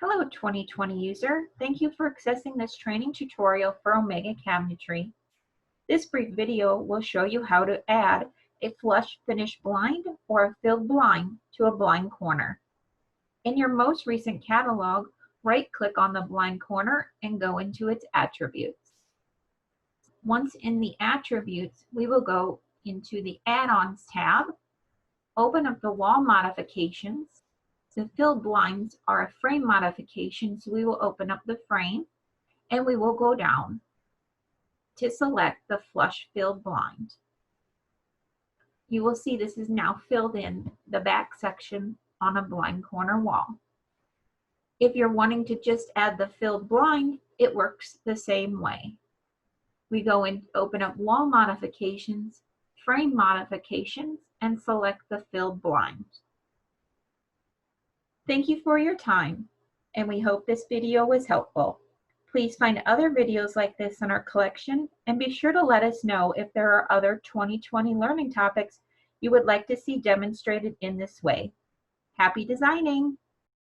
Hello 2020 user, thank you for accessing this training tutorial for Omega Cabinetry. This brief video will show you how to add a flush finish blind or a filled blind to a blind corner. In your most recent catalog, right-click on the blind corner and go into its attributes. Once in the attributes, we will go into the Add-ons tab, open up the wall modifications. The filled blinds are a frame modification, so we will open up the frame and we will go down to select the flush filled blind. You will see this is now filled in the back section on a blind corner wall. If you're wanting to just add the filled blind, it works the same way. We go and open up wall modifications, frame modifications, and select the filled blind. Thank you for your time, and we hope this video was helpful. Please find other videos like this in our collection, and be sure to let us know if there are other 2020 learning topics you would like to see demonstrated in this way. Happy designing!